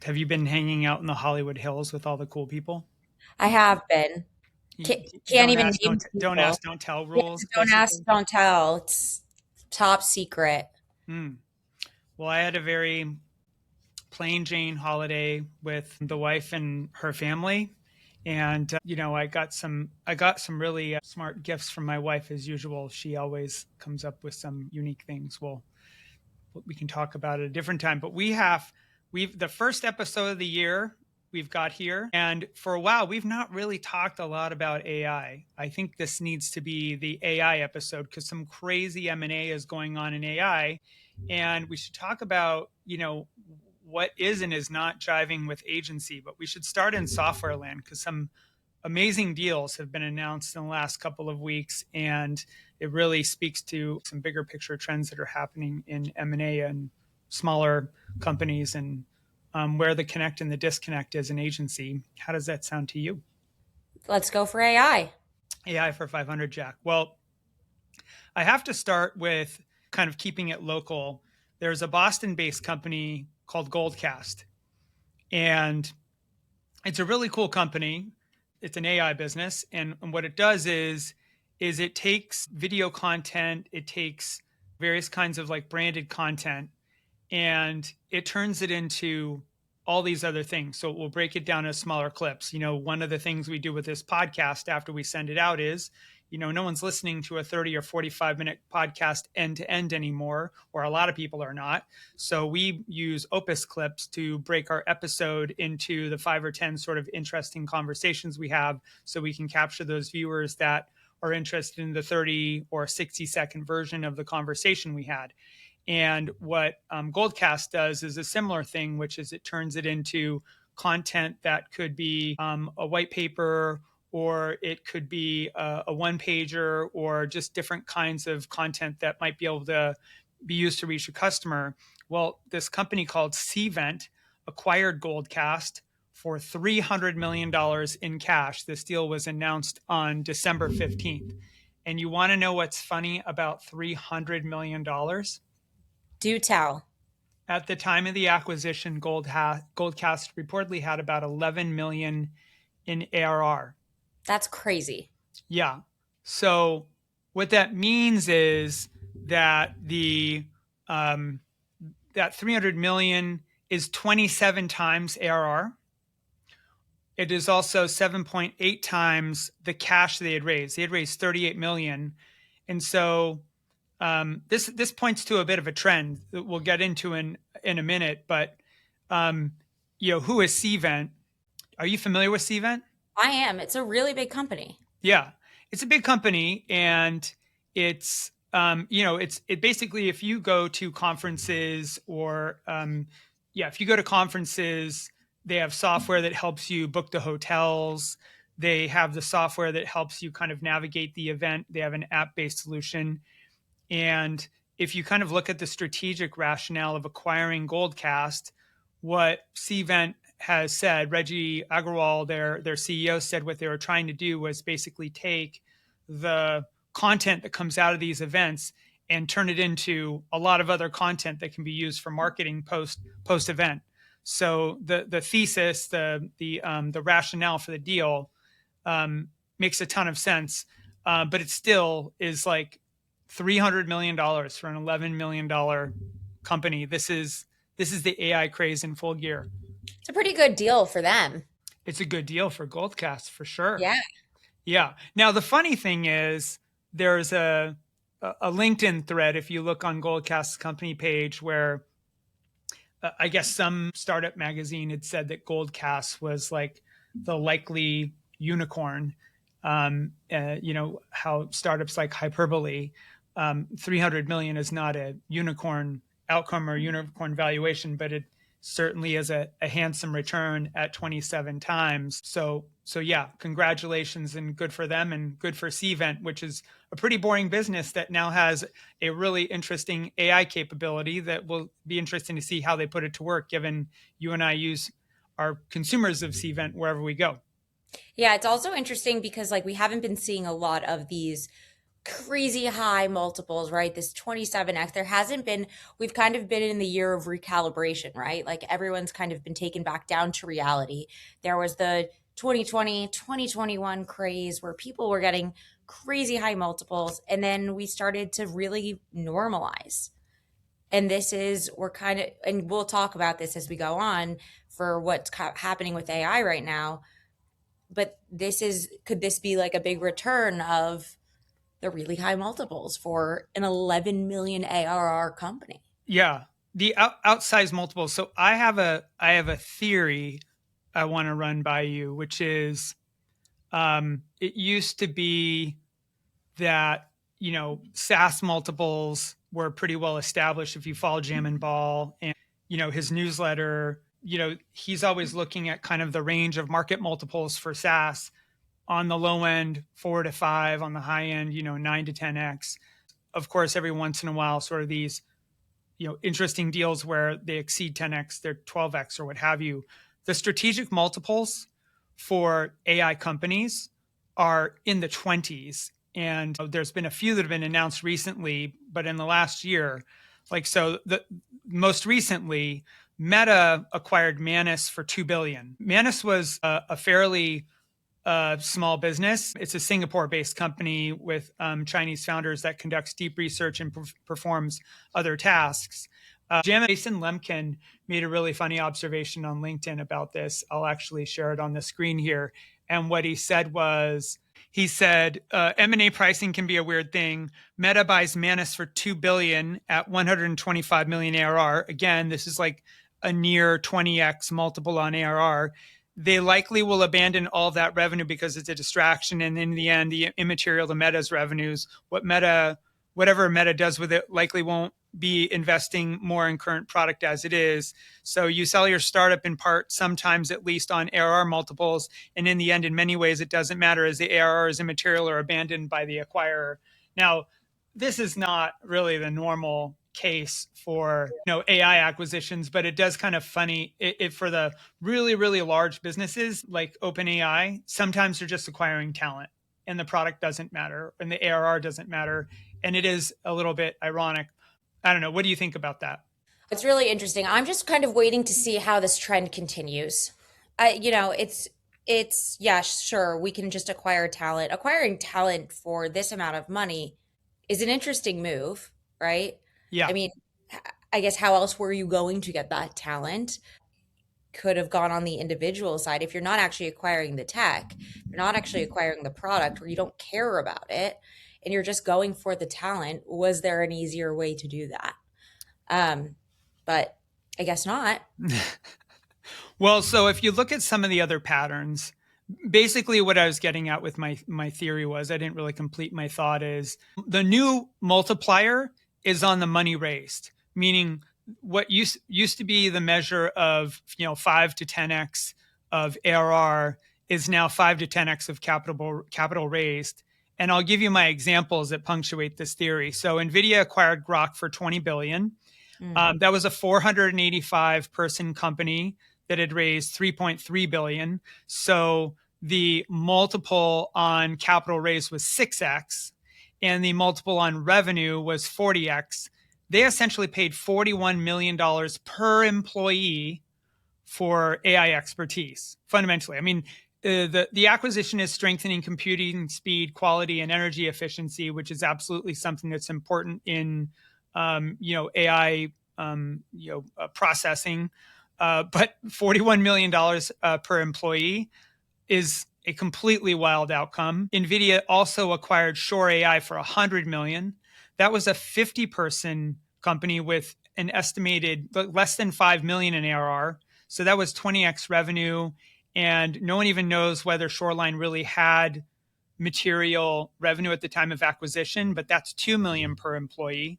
Have you been hanging out in the Hollywood Hills with all the cool people? I have been. You, Can't don't even ask, name don't people. ask, don't tell Yeah, rules, don't ask, basically. don't tell. It's top secret. Hmm. Well, I had a very plain Jane holiday with the wife and her family. And I got some really smart gifts from my wife as usual. She always comes up with some unique things. Well, we can talk about it at a different time. But we've the first episode of the year we've got here, and for a while we've not really talked a lot about AI. I think this needs to be the AI episode because some crazy M&A is going on in AI, and we should talk about what is and is not jiving with agency. But we should start in software land because some amazing deals have been announced in the last couple of weeks, and it really speaks to some bigger picture trends that are happening in M&A and smaller companies, and where the connect and the disconnect is an agency. How does that sound to you? Let's go for AI. AI for 500, Jack. Well, I have to start with kind of keeping it local. There's a Boston based company called Goldcast, and it's a really cool company. It's an AI business, and what it does is it takes video content, it takes various kinds of like branded content, and it turns it into all these other things. So we'll break it down into smaller clips. One of the things we do with this podcast after we send it out is, no one's listening to a 30 or 45-minute podcast end to end anymore, or a lot of people are not. So we use Opus clips to break our episode into the 5 or 10 sort of interesting conversations we have, so we can capture those viewers that are interested in the 30 or 60-second version of the conversation we had. And what Goldcast does is a similar thing, which is it turns it into content that could be a white paper, or it could be a one pager, or just different kinds of content that might be able to be used to reach a customer. Well, this company called Cvent acquired Goldcast for $300 million in cash. This deal was announced on December 15th. And you want to know what's funny about $300 million? Do tell. At the time of the acquisition, Goldcast reportedly had about 11 million in ARR. That's crazy. Yeah. So what that means is that the that 300 million is 27 times ARR. It is also 7.8 times the cash they had raised. They had raised 38 million, and so this points to a bit of a trend that we'll get into in a minute. But who is Cvent? Are you familiar with Cvent? I am. It's a really big company. Yeah, it's a big company, and it basically, if you go to conferences, or if you go to conferences, they have software that helps you book the hotels. They have the software that helps you kind of navigate the event. They have an app-based solution. And if you kind of look at the strategic rationale of acquiring Goldcast, what Cvent has said, Reggie Agrawal, their CEO, said what they were trying to do was basically take the content that comes out of these events and turn it into a lot of other content that can be used for marketing post event. So the thesis, the rationale for the deal makes a ton of sense, but it still is like $300 million for an $11 million company. This is the AI craze in full gear. It's a pretty good deal for them. It's a good deal for Goldcast for sure. Yeah. Yeah. Now the funny thing is, there's a LinkedIn thread if you look on Goldcast's company page, where I guess some startup magazine had said that Goldcast was like the likely unicorn. How startups like Hyperbole, 300 million is not a unicorn outcome or unicorn valuation, but it certainly is a handsome return at 27 times. So yeah, congratulations, and good for them, and good for Cvent, which is a pretty boring business that now has a really interesting AI capability that will be interesting to see how they put it to work, given you and I use our consumers of Cvent wherever we go. Yeah, it's also interesting because like we haven't been seeing a lot of these crazy high multiples, right? This 27x. There hasn't been, we've kind of been in the year of recalibration, right? Like everyone's kind of been taken back down to reality. There was the 2020, 2021 craze where people were getting crazy high multiples. And then we started to really normalize. And this is, we're kind of, and we'll talk about this as we go on for what's happening with AI right now. But this is, could this be like a big return of the really high multiples for an 11 million ARR company? Yeah, the outsized multiples. So I have a theory I want to run by you, which is it used to be that SaaS multiples were pretty well established. If you follow Jam and Ball and his newsletter, he's always looking at kind of the range of market multiples for SaaS. On the low end, 4 to 5; on the high end, 9 to 10x. Of course, every once in a while, sort of these interesting deals where they exceed 10x, they're 12x or what have you. The strategic multiples for AI companies are in the 20s. And there's been a few that have been announced recently, but in the last year, the most recently, Meta acquired Manus for $2 billion. Manus was a fairly small business. It's a Singapore-based company with Chinese founders that conducts deep research and performs other tasks. Jason Lemkin made a really funny observation on LinkedIn about this. I'll actually share it on the screen here. And what he said was, M&A pricing can be a weird thing. Meta buys Manus for $2 billion at 125 million ARR. Again, this is like a near 20x multiple on ARR. They likely will abandon all that revenue because it's a distraction. And in the end, the immaterial to Meta's revenues, whatever Meta does with it likely won't be investing more in current product as it is. So you sell your startup in part, sometimes at least on ARR multiples. And in the end, in many ways, it doesn't matter as the ARR is immaterial or abandoned by the acquirer. Now, this is not really the normal case for AI acquisitions, but it does kind of funny it for the really, really large businesses like OpenAI. Sometimes they're just acquiring talent and the product doesn't matter and the ARR doesn't matter. And it is a little bit ironic. I don't know. What do you think about that? It's really interesting. I'm just kind of waiting to see how this trend continues. It's yeah, sure, we can just acquire talent. Acquiring talent for this amount of money is an interesting move, right? Yeah. I mean, I guess how else were you going to get that talent? Could have gone on the individual side. If you're not actually acquiring the tech, you're not actually acquiring the product, or you don't care about it, and you're just going for the talent, was there an easier way to do that? But I guess not. Well, so if you look at some of the other patterns, basically what I was getting at with my theory was, I didn't really complete my thought, is the new multiplier is on the money raised, meaning what used to be the measure of 5 to 10x of ARR is now 5 to 10x of capital raised. And I'll give you my examples that punctuate this theory. So Nvidia acquired Grok for 20 billion. That was a 485 person company that had raised 3.3 billion. So the multiple on capital raised was 6x and the multiple on revenue was 40x. They essentially paid $41 million per employee for AI expertise, fundamentally. I mean, the acquisition is strengthening computing speed, quality, and energy efficiency, which is absolutely something that's important in AI processing. But $41 million per employee is a completely wild outcome. Nvidia also acquired Shore AI for $100 million. That was a 50-person company with an estimated less than 5 million in ARR. So that was 20x revenue. And no one even knows whether Shoreline really had material revenue at the time of acquisition, but that's 2 million per employee.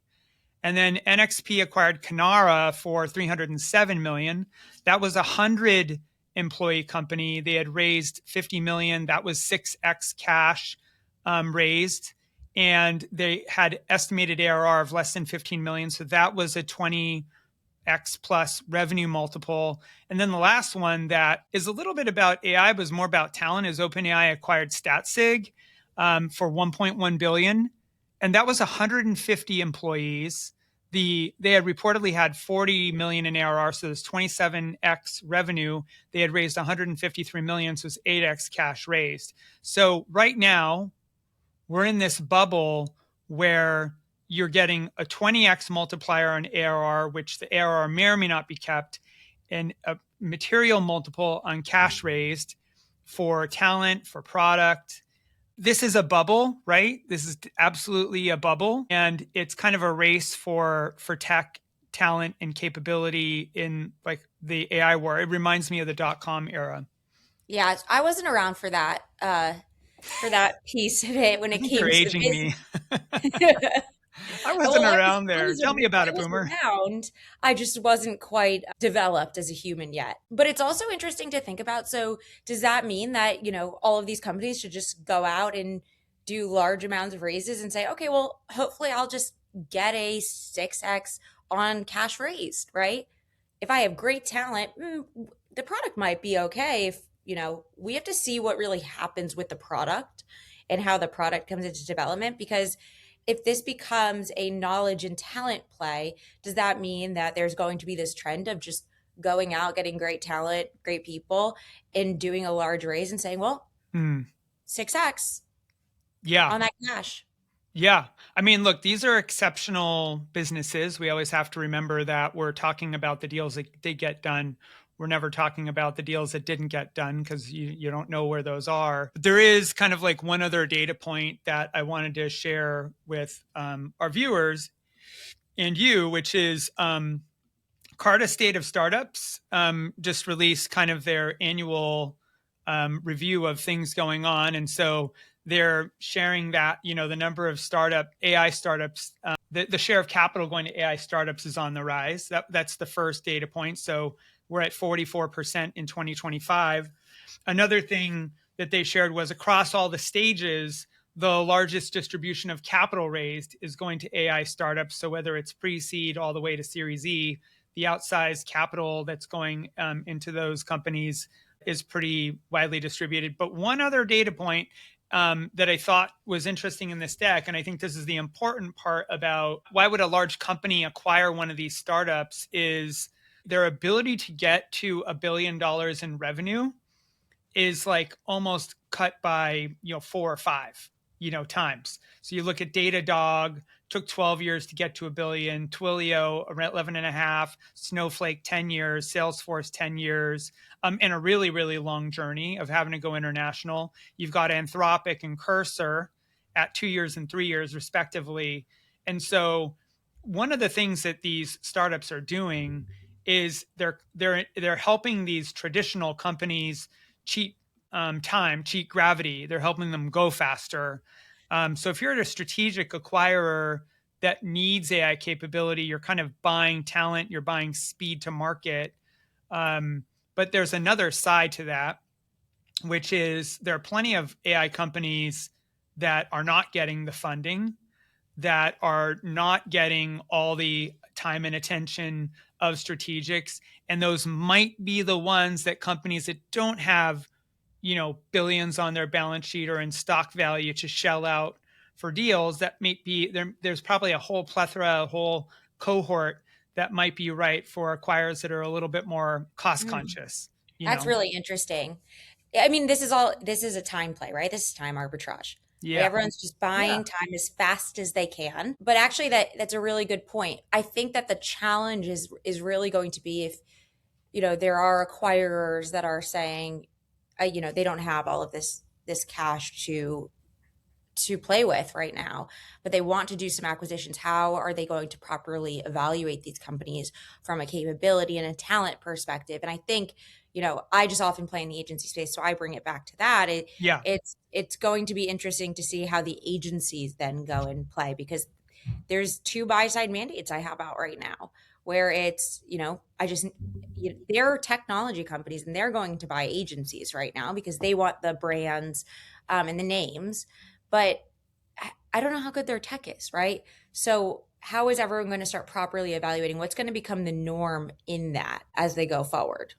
And then NXP acquired Canara for 307 million. That was a 100 employee company. They had raised 50 million. That was 6x cash raised. And they had estimated ARR of less than 15 million. So that was a 20x plus revenue multiple. And then the last one that is a little bit about AI, but is more about talent, is OpenAI acquired StatSig for 1.1 billion. and that was 150 employees. They had reportedly had 40 million in ARR, so there's 27x revenue. They had raised 153 million, so it's 8x cash raised. So right now, we're in this bubble where you're getting a 20x multiplier on ARR, which the ARR may or may not be kept, and a material multiple on cash raised for talent, for product. This is a bubble, right? This is absolutely a bubble, and it's kind of a race for tech talent and capability in like the AI war. It reminds me of the dot-com era. Yeah, I wasn't around for that piece of it when I it think you're came to aging me. business. I wasn't Well, around there. Tell me about I it, was Boomer. around. I just wasn't quite developed as a human yet. But it's also interesting to think about. So, does that mean that, all of these companies should just go out and do large amounts of raises and say, okay, well, hopefully I'll just get a 6x on cash raised, right? If I have great talent, the product might be okay. If, we have to see what really happens with the product and how the product comes into development, because if this becomes a knowledge and talent play, does that mean that there's going to be this trend of just going out, getting great talent, great people, and doing a large raise and saying, well, Hmm. 6x Yeah. on that cash? Yeah. I mean, look, these are exceptional businesses. We always have to remember that we're talking about the deals that did get done. We're never talking about the deals that didn't get done because you don't know where those are. But there is kind of like one other data point that I wanted to share with our viewers and you, which is Carta State of Startups just released kind of their annual review of things going on. And so they're sharing that, the number of AI startups, the share of capital going to AI startups is on the rise. That's the first data point. So we're at 44% in 2025. Another thing that they shared was across all the stages, the largest distribution of capital raised is going to AI startups. So whether it's pre-seed all the way to Series E, the outsized capital that's going into those companies is pretty widely distributed. But one other data point that I thought was interesting in this deck, and I think this is the important part about why would a large company acquire one of these startups, is their ability to get to $1 billion in revenue is like almost cut by 4 or 5 times. So you look at Datadog, took 12 years to get to a billion, Twilio around 11 and a half, Snowflake 10 years, Salesforce 10 years, and a really, really long journey of having to go international. You've got Anthropic and Cursor at 2 years and 3 years respectively. And so one of the things that these startups are doing is they're helping these traditional companies cheat time, cheat gravity. They're helping them go faster. So if you're a strategic acquirer that needs AI capability, you're kind of buying talent, you're buying speed to market. But there's another side to that, which is there are plenty of AI companies that are not getting the funding, that are not getting all the time and attention of strategics. And those might be the ones that companies that don't have billions on their balance sheet or in stock value to shell out for deals, that may be there's probably a whole plethora, a whole cohort that might be right for acquirers that are a little bit more cost Mm, conscious. that's really interesting. I mean, this is a time play, right? This is time arbitrage. Right? Yeah. Everyone's just Yeah. buying time as fast as they can. But actually that's a really good point. I think that the challenge is really going to be if, there are acquirers that are saying, they don't have all of this cash to play with right now, but they want to do some acquisitions. How are they going to properly evaluate these companies from a capability and a talent perspective? And I think, I just often play in the agency space, so I bring it back to that. Yeah. It's going to be interesting to see how the agencies then go and play, because there's two buy side mandates I have out right now where it's, I just, they're technology companies and they're going to buy agencies right now because they want the brands and the names. But I don't know how good their tech is, right? So, how is everyone going to start properly evaluating what's going to become the norm in that as they go forward?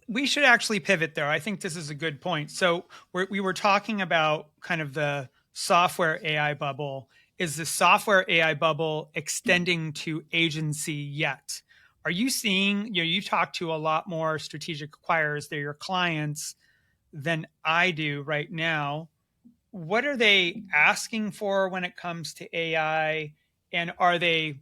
We should actually pivot there. I think this is a good point. So we were talking about kind of the software AI bubble. is the software AI bubble extending to agency yet? Are you seeing, you talk to a lot more strategic acquirers, they're your clients, than I do right now. What are they asking for when it comes to AI? And are they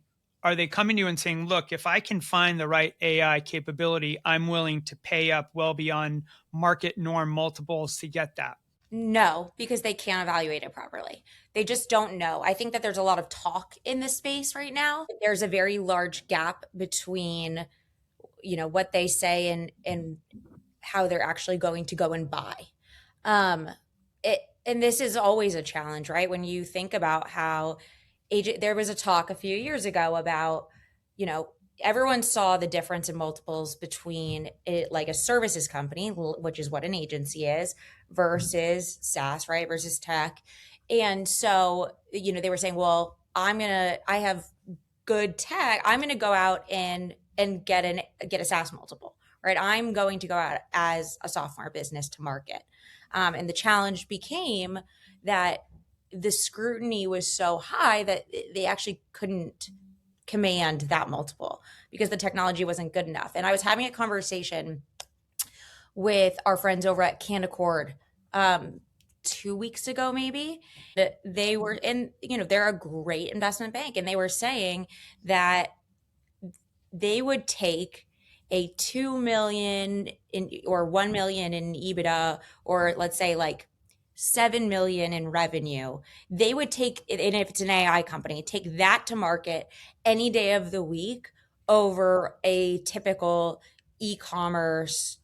coming to you and saying, look, if I can find the right AI capability, I'm willing to pay up well beyond market norm multiples to get that? No, because they can't evaluate it properly. They just don't know. I think that there's a lot of talk in this space right now. There's a very large gap between, what they say and how they're actually going to go and buy. Um, and this is always a challenge, right? When you think about how there was a talk a few years ago about, you know, everyone saw the difference in multiples between it, like a services company, which is what an agency is, versus SaaS, right? Versus tech. And so, they were saying, well, I have good tech. I'm going to go out and get a SaaS multiple, right? I'm going to go out as a software business to market. And the challenge became that the scrutiny was so high that they actually couldn't command that multiple because the technology wasn't good enough. And I was having a conversation with our friends over at Canaccord 2 weeks ago, maybe. They were in, they're a great investment bank, and they were saying that they would take a 2 million in or 1 million in EBITDA, or let's say like 7 million in revenue. They would take it, and if it's an AI company, take that to market any day of the week over a typical e-commerce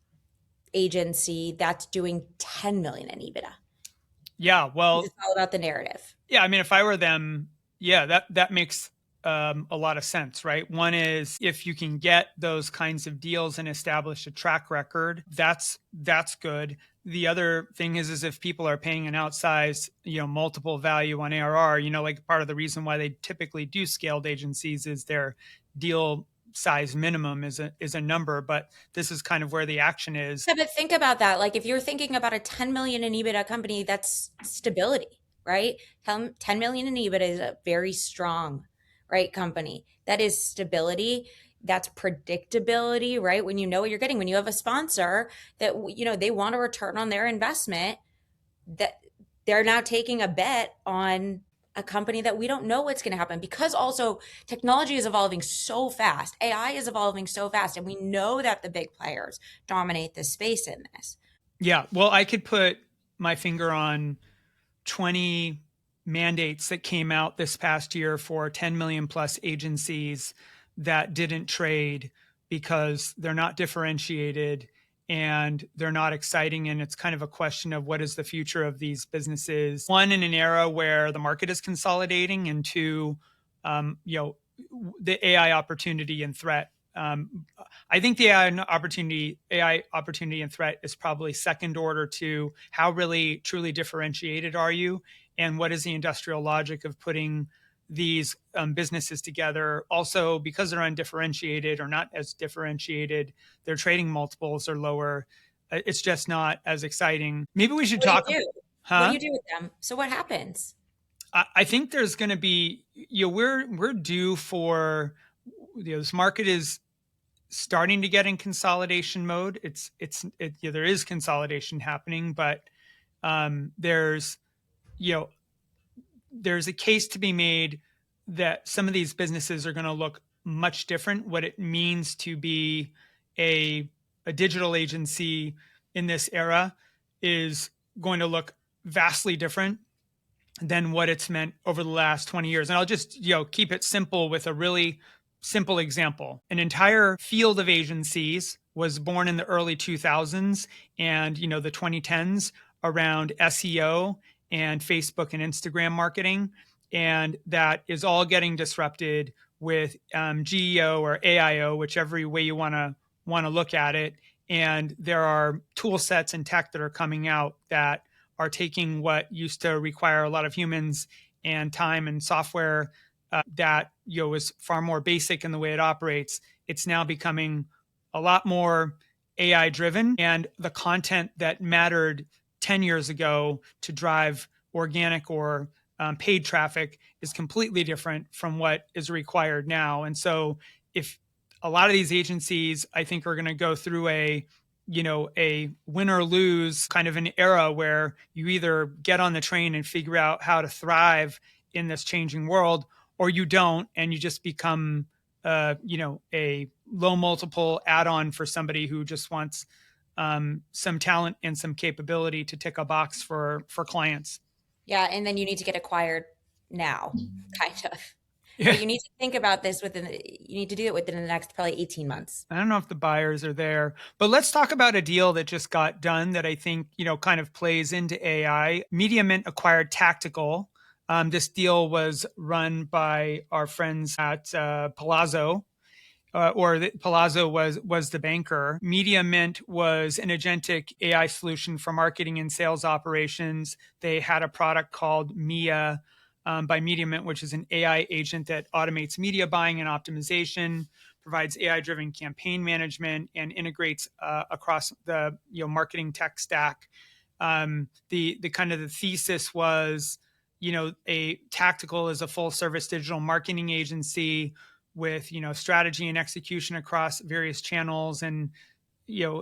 agency that's doing 10 million in EBITDA. Yeah, It's well, all about the narrative. yeah, I mean, if I were them, yeah, that makes a lot of sense, right? One is if you can get those kinds of deals and establish a track record, that's good. The other thing is if people are paying an outsized, multiple value on ARR, like part of the reason why they typically do scaled agencies is their deal size minimum is a number, but this is kind of where the action is. Yeah, but think about that. Like if you're thinking about a 10 million in EBITDA company, that's stability, right? 10 million in EBITDA is a very strong, right, company. That is stability. That's predictability, right? When you know what you're getting, when you have a sponsor that, they want a return on their investment, that they're now taking a bet on a company that we don't know what's going to happen, because also technology is evolving so fast. AI is evolving so fast, and we know that the big players dominate the space in this. Yeah, well, I could put my finger on 20 mandates that came out this past year for 10 million plus agencies that didn't trade because they're not differentiated and they're not exciting. And it's kind of a question of what is the future of these businesses. One, in an era where the market is consolidating, and two, the AI opportunity and threat. I think the AI opportunity and threat is probably second order to how really truly differentiated are you, and what is the industrial logic of putting these businesses together. Also, because they're undifferentiated or not as differentiated, their trading multiples are lower. It's just not as exciting. Maybe we should What do you talk. do? What do Huh? you do with them? So what happens? I think there's going to be, we're due for, this market is starting to get in consolidation mode. There is consolidation happening, but there's you know there's a case to be made that some of these businesses are going to look much different. What it means to be a digital agency in this era is going to look vastly different than what it's meant over the last 20 years. And I'll just, keep it simple with a really simple example. An entire field of agencies was born in the early 2000s and, the 2010s around SEO and Facebook and Instagram marketing. And that is all getting disrupted with GEO or AIO, whichever way you want to look at it. And there are tool sets and tech that are coming out that are taking what used to require a lot of humans and time and software that is far more basic in the way it operates. It's now becoming a lot more AI driven, and the content that mattered 10 years ago to drive organic or paid traffic is completely different from what is required now. And so if a lot of these agencies, I think, are going to go through a win or lose kind of an era where you either get on the train and figure out how to thrive in this changing world, or you don't, and you just become, a low multiple add-on for somebody who just wants some talent and some capability to tick a box for clients. Yeah, and then you need to get acquired now, kind of. Yeah. But you need to think about this you need to do it within the next probably 18 months. I don't know if the buyers are there, but let's talk about a deal that just got done that I think, kind of plays into AI. MediaMint acquired Tactical. This deal was run by our friends at Palazzo, Palazzo was the banker. MediaMint was an agentic AI solution for marketing and sales operations. They had a product called Mia by MediaMint, which is an AI agent that automates media buying and optimization, provides AI-driven campaign management, and integrates across the marketing tech stack. The kind of the thesis was, a Tactical is a full-service digital marketing agency with strategy and execution across various channels and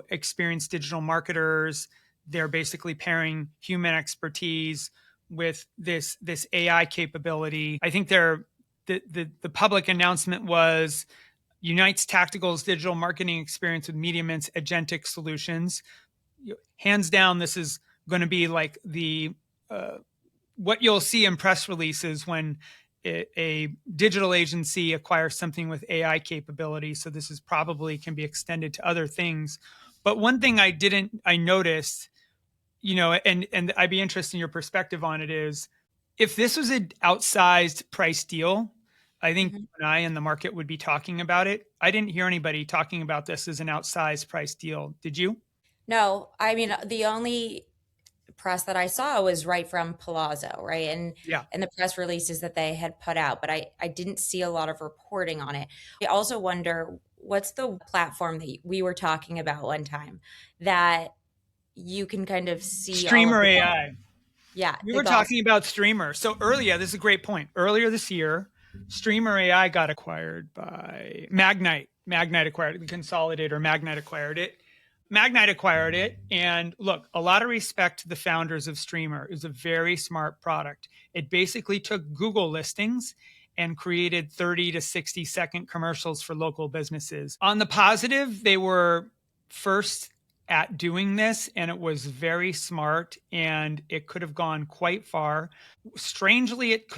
experienced digital marketers. They're basically pairing human expertise with this AI capability. I think the public announcement was unites Tactical's digital marketing experience with MediaMint's agentic solutions. Hands down, this is going to be like the what you'll see in press releases when a digital agency acquires something with AI capability. So this is probably can be extended to other things. But one thing I noticed, and I'd be interested in your perspective on it, is if this was an outsized price deal, I think Mhm. I and the market would be talking about it. I didn't hear anybody talking about this as an outsized price deal. Did you? No, I mean the only press that I saw was right from Palazzo, right? Yeah. And the press releases that they had put out, but I didn't see a lot of reporting on it. I also wonder what's the platform that we were talking about one time that you can kind of see all of Streamer the AI. yeah, We the were gossip. talking about Streamer. So earlier, this is a great point. Earlier this year, Streamer AI got acquired by Magnite. Magnite acquired it. The consolidator, Magnite acquired it. Magnite acquired it. And look, a lot of respect to the founders of Streamer. It was a very smart product. It basically took Google listings and created 30 to 60-second commercials for local businesses. On the positive, they were first at doing this, and it was very smart, and it could have gone quite far. Strangely, it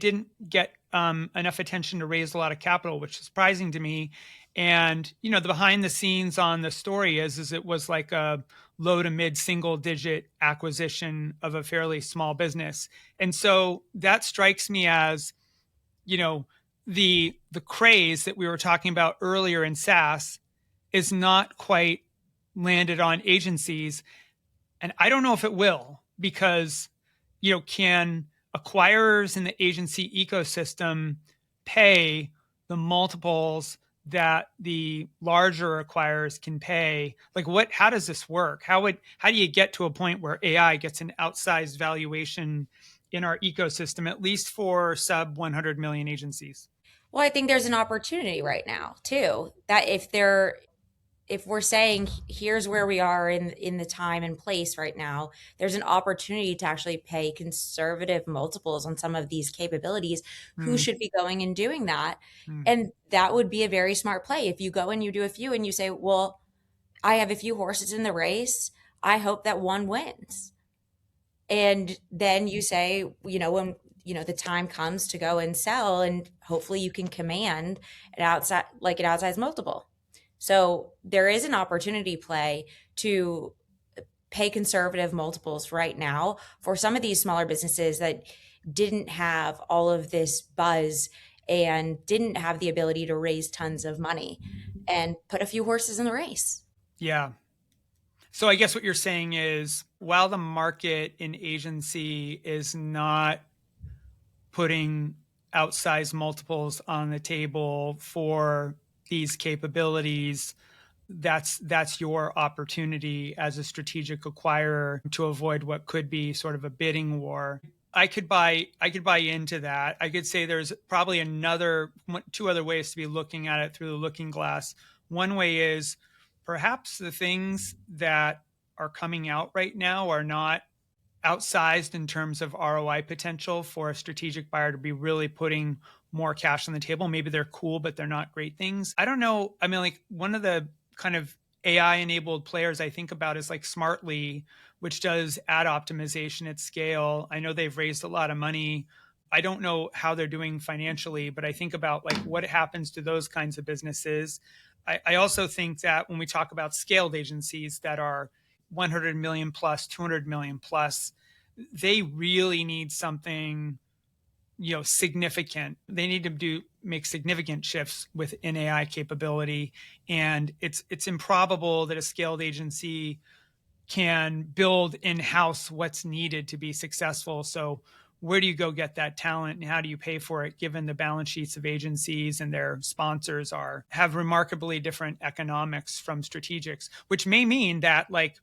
didn't get enough attention to raise a lot of capital, which is surprising to me. And the behind the scenes on the story is it was like a low to mid single digit acquisition of a fairly small business. And so that strikes me as, you know the craze that we were talking about earlier in SaaS is not quite landed on agencies. And I don't know if it will, because, can acquirers in the agency ecosystem pay the multiples that the larger acquirers can pay? Like, how does this work? How do you get to a point where AI gets an outsized valuation in our ecosystem, at least for sub 100 million agencies? Well, I think there's an opportunity right now too. That if we're saying here's where we are in the time and place right now, there's an opportunity to actually pay conservative multiples on some of these capabilities. Who Hmm. should be going and doing that? Hmm. And that would be a very smart play. If you go and you do a few and you say, well, I have a few horses in the race, I hope that one wins. And then you say, when the time comes to go and sell, and hopefully you can command an outside multiple. So there is an opportunity play to pay conservative multiples right now for some of these smaller businesses that didn't have all of this buzz and didn't have the ability to raise tons of money and put a few horses in the race. Yeah. So I guess what you're saying is, while the market in agency is not putting outsized multiples on the table for these capabilities, that's your opportunity as a strategic acquirer to avoid what could be sort of a bidding war. I could buy into that. I could say there's probably two other ways to be looking at it through the looking glass. One way is perhaps the things that are coming out right now are not outsized in terms of ROI potential for a strategic buyer to be really putting more cash on the table. Maybe they're cool, but they're not great things. I don't know. I mean, like one of the kind of AI enabled players I think about is like Smartly, which does ad optimization at scale. I know they've raised a lot of money. I don't know how they're doing financially, but I think about like what happens to those kinds of businesses. I also think that when we talk about scaled agencies that are 100 million plus, 200 million plus, they really need something, significant. They need to make significant shifts within AI capability, and it's improbable that a scaled agency can build in-house what's needed to be successful. So where do you go get that talent, and how do you pay for it, given the balance sheets of agencies and their sponsors have remarkably different economics from strategics, which may mean that, like,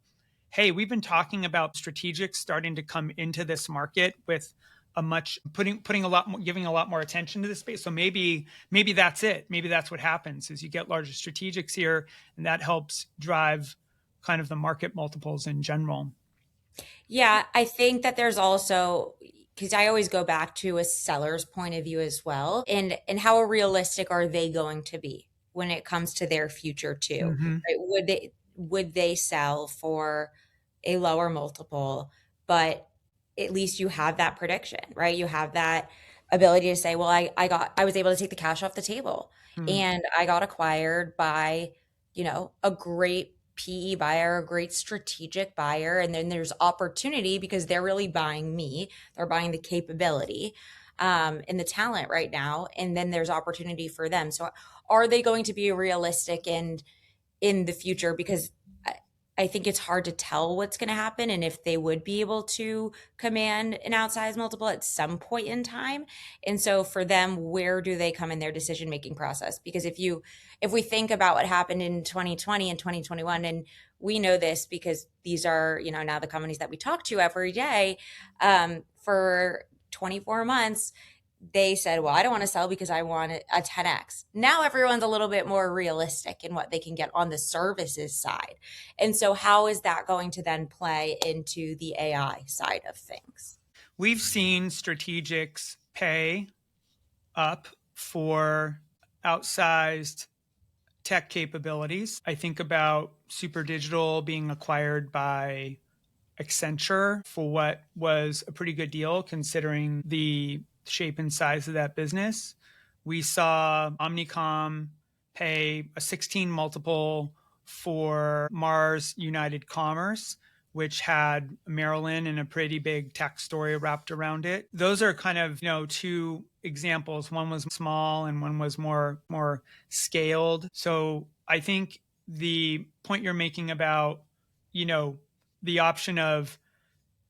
hey, we've been talking about strategics starting to come into this market with a much putting a lot more, giving a lot more attention to this space. So maybe that's it. Maybe that's what happens is you get larger strategics here, and that helps drive kind of the market multiples in general. Yeah, I think that there's also, because I always go back to a seller's point of view as well, and how realistic are they going to be when it comes to their future too, Mm-hmm. right? Would they sell for a lower multiple, but at least you have that prediction, right? You have that ability to say, well, I was able to take the cash off the table, Mm-hmm. and I got acquired by, a great PE buyer, a great strategic buyer, and then there's opportunity because they're really buying me. They're buying the capability and the talent right now, and then there's opportunity for them. So, are they going to be realistic and in the future? Because I think it's hard to tell what's going to happen and if they would be able to command an outsized multiple at some point in time. And so for them, where do they come in their decision making process? Because if we think about what happened in 2020 and 2021, and we know this because these are, now the companies that we talk to every day, for 24 months, they said, well, I don't want to sell because I want a 10x. Now everyone's a little bit more realistic in what they can get on the services side. And so, how is that going to then play into the AI side of things? We've seen strategics pay up for outsized tech capabilities. I think about Super Digital being acquired by Accenture for what was a pretty good deal considering the shape and size of that business. We saw Omnicom pay a 16 multiple for Mars United Commerce, which had Maryland and a pretty big tech story wrapped around it. Those are kind of, two examples. One was small and one was more scaled. So I think the point you're making about, you know, the option of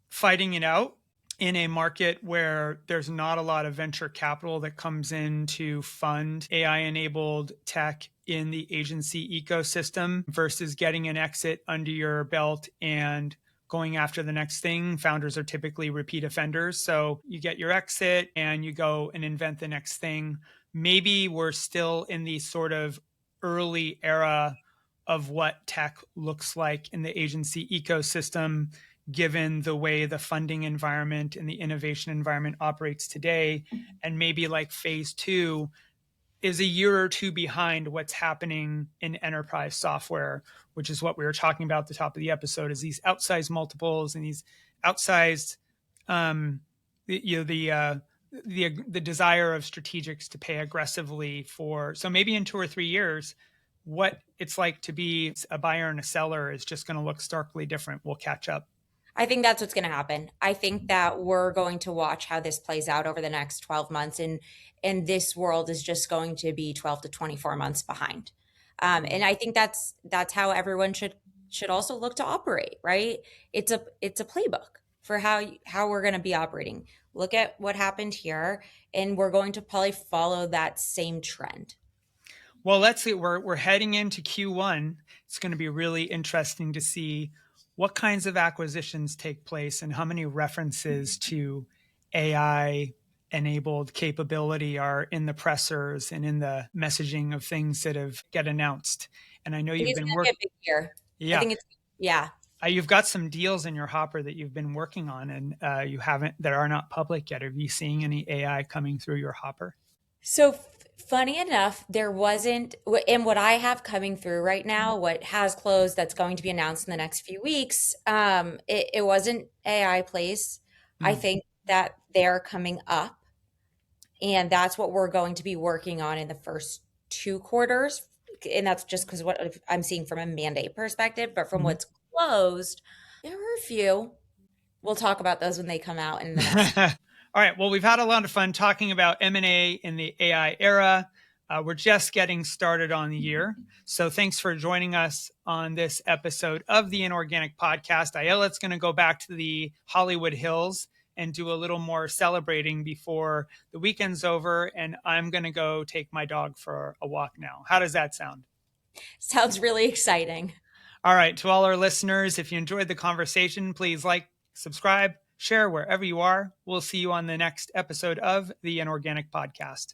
fighting it out in a market where there's not a lot of venture capital that comes in to fund AI enabled tech in the agency ecosystem versus getting an exit under your belt and going after the next thing. Founders are typically repeat offenders. So you get your exit and you go and invent the next thing. Maybe we're still in the sort of early era of what tech looks like in the agency ecosystem, given the way the funding environment and the innovation environment operates today. And maybe like phase two is a year or two behind what's happening in enterprise software, which is what we were talking about at the top of the episode, is these outsized multiples and these outsized, you know, the desire of strategics to pay aggressively for. So maybe in 2 or 3 years, what it's like to be a buyer and a seller is just going to look starkly different. We'll catch up. I think that's what's going to happen. I think that we're going to watch how this plays out over the next 12 months, and this world is just going to be 12 to 24 months behind. And I think that's how everyone should also look to operate, right? It's a playbook for how we're going to be operating. Look at what happened here, and we're going to probably follow that same trend. Well, let's see. We're heading into Q1. It's going to be really interesting to see what kinds of acquisitions take place and how many references to AI enabled capability are in the pressers and in the messaging of things that have get announced. And I know I think you've it's been going to be work a big year. I yeah, think it's, yeah. you've got some deals in your hopper that you've been working on, and you haven't that are not public yet. Are you seeing any AI coming through your hopper? So funny enough, there wasn't, and what I have coming through right now, what has closed that's going to be announced in the next few weeks, it wasn't AI plays. I Mm. think that they're coming up, and that's what we're going to be working on in the first 2 quarters. And that's just because what I'm seeing from a mandate perspective, but from Mhm. what's closed, there were a few. We'll talk about those when they come out in the next. All right. Well, we've had a lot of fun talking about M&A in the AI era. We're just getting started on the year. So thanks for joining us on this episode of the Inorganic Podcast. Ayelet's going to go back to the Hollywood Hills and do a little more celebrating before the weekend's over. And I'm going to go take my dog for a walk now. How does that sound? Sounds really exciting. All right. To all our listeners, if you enjoyed the conversation, please like, subscribe, share wherever you are. We'll see you on the next episode of the Inorganic Podcast.